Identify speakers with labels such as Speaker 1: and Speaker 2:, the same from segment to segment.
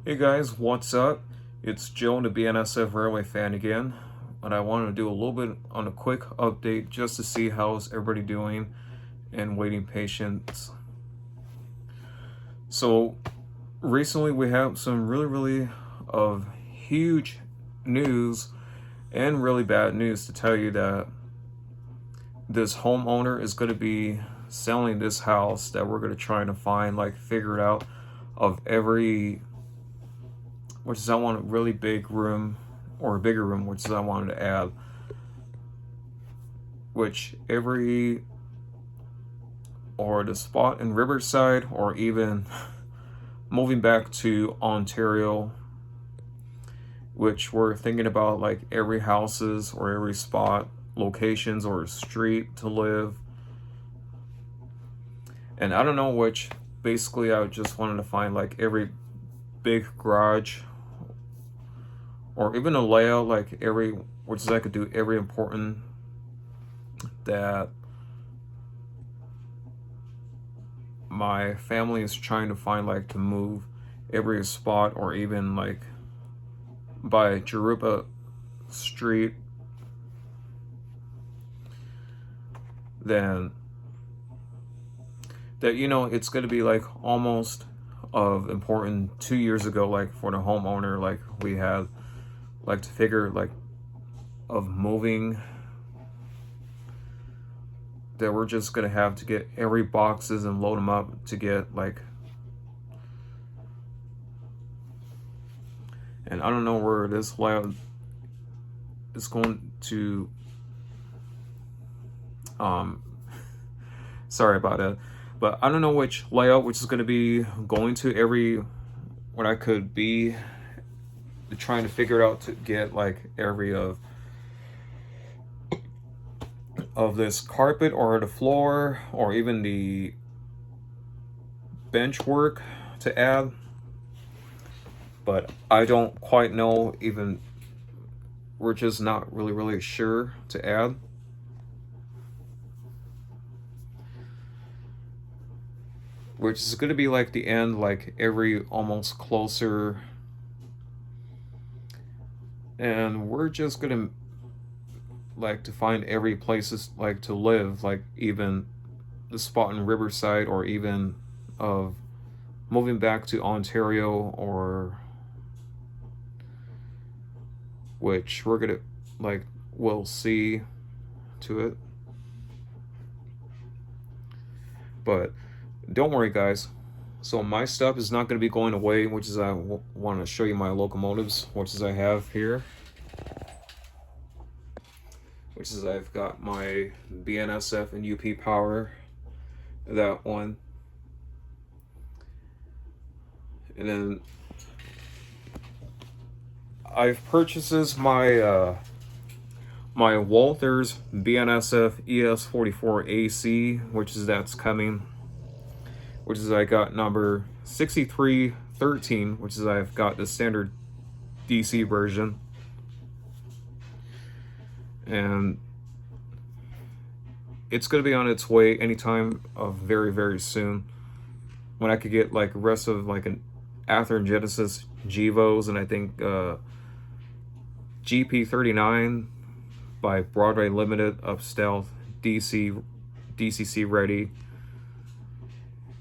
Speaker 1: Hey guys, what's up? It's Joe, the BNSF Railway fan again, and I wanted to do a little bit on a quick update just to see how's everybody doing and waiting patience. So recently we have some really of huge news and really bad news to tell you that this homeowner is going to be selling this house that we're going to try to find, figure it out, of every, which is I want a really big room or a bigger room, which is I wanted to add, which every, or the spot in Riverside, or even moving back to Ontario, which we're thinking about like every houses or every spot, locations or street to live. And I don't know which, basically I just wanted to find like every big garage or even a layout, like every, which is I could do every important that my family is trying to find, like to move every spot, or even like by Jerupa Street, then that, it's going to be like almost of important 2 years ago, like for the homeowner, like we had like to figure like of moving, that we're just gonna have to get every boxes and load them up to get like, and I don't know where this layout is going to sorry about that, but I don't know which layout which is going to be going to every, what I could be trying to figure out to get like every of this carpet or the floor or even the bench work to add. But I don't quite know, even we're just not really sure to add. Which is going to be like the end, like every almost closer. And we're just going to like to find every places like to live, like even the spot in Riverside, or even of moving back to Ontario, or which we're gonna like, we'll see to it. But don't worry guys, so my stuff is not going to be going away, which is I want to show you my locomotives, which is I have here, which is I've got my BNSF and UP Power, that one. And then I've purchases my my Walther's BNSF ES44 AC, which is that's coming, which is I got number 6313, which is I've got the standard DC version. And it's going to be on its way anytime of very soon, when I could get like rest of like an Athearn Genesis Gevos, and I think GP39 by Broadway Limited of Stealth DCC ready.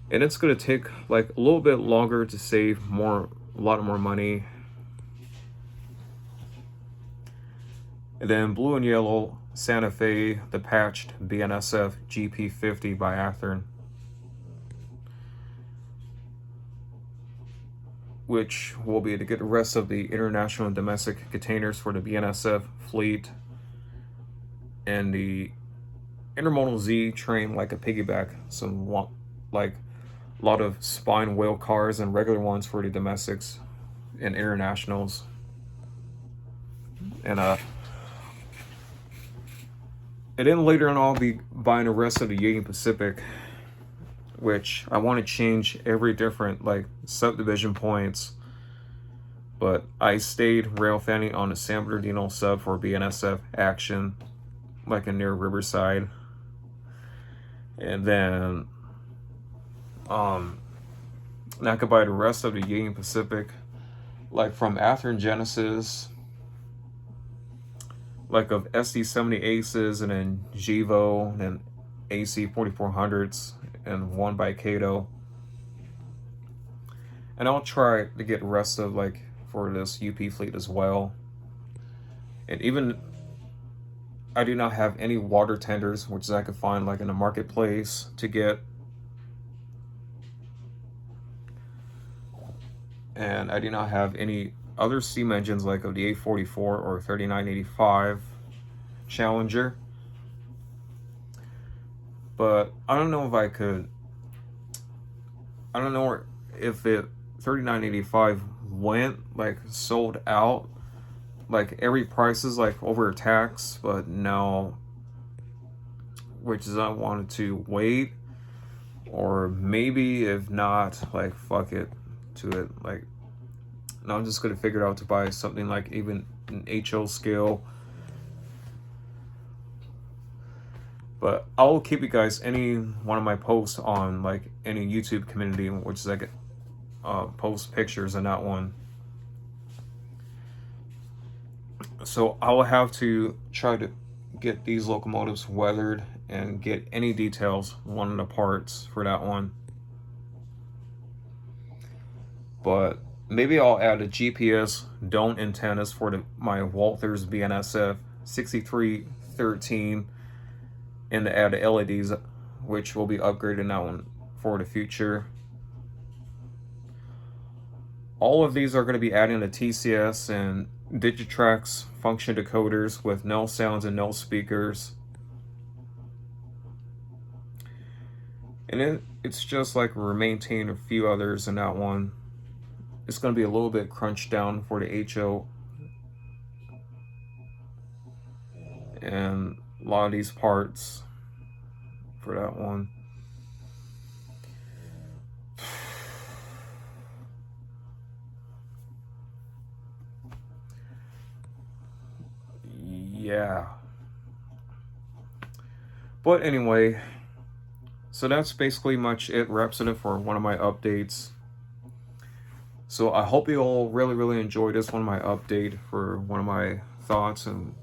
Speaker 1: And it's going to take like a little bit longer to save a lot more money. And then blue and yellow Santa Fe, the patched BNSF GP50 by Athearn, which will be to get the rest of the international and domestic containers for the BNSF fleet, and the Intermodal Z train like a piggyback, some like a lot of spine wheel cars and regular ones for the domestics and internationals. And then later on, I'll be buying the rest of the Union Pacific, which I want to change every different like subdivision points. But I stayed rail fanning on the San Bernardino sub for BNSF action, like in near Riverside. And then I could buy the rest of the Union Pacific like from Athearn Genesis, like of SD70 Aces, and then Givo, and then AC 4400s, and one by Kato. And I'll try to get the rest of like for this UP fleet as well. And even I do not have any water tenders, which I could find like in the marketplace to get. And I do not have any other steam engines like of the 844 or 3985 Challenger. But I don't know if I could, I don't know if the 3985 went like sold out, like every price is like over tax, but no, which is I wanted to wait, or maybe if not, like fuck it to it, like no, I'm just gonna figure it out to buy something like even an HO scale. But I'll keep you guys any one of my posts on like any YouTube community, which is like post pictures in that one. So I will have to try to get these locomotives weathered and get any details, one of the parts for that one. But maybe I'll add a GPS dome antennas for my Walthers BNSF 6313, and to add the LEDs, which will be upgrading that one for the future. All of these are going to be adding the TCS and Digitrax function decoders with no sounds and no speakers. And it's just like we're maintaining a few others in that one. It's going to be a little bit crunched down for the HO. And a lot of these parts for that one. Yeah. But anyway, so that's basically much it. Wraps it up for one of my updates. So I hope you all really enjoyed this one of my update for one of my thoughts, and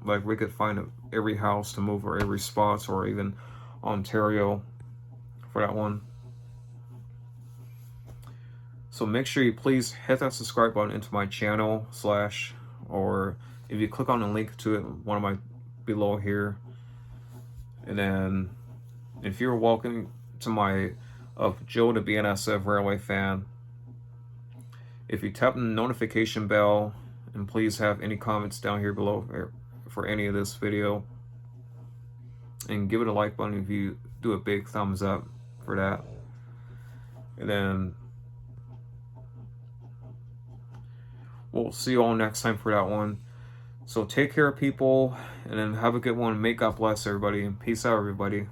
Speaker 1: like we could find every house to move or every spots, or even Ontario for that one. So make sure you please hit that subscribe button into my channel / or if you click on the link to it, one of my below here. And then if you're welcome to my Joe the BNSF Railway fan, if you tap the notification bell, and please have any comments down here below for any of this video, and give it a like button if you do a big thumbs up for that. And then we'll see you all next time for that one. So take care, people, and then have a good one. May God bless everybody, and peace out, everybody.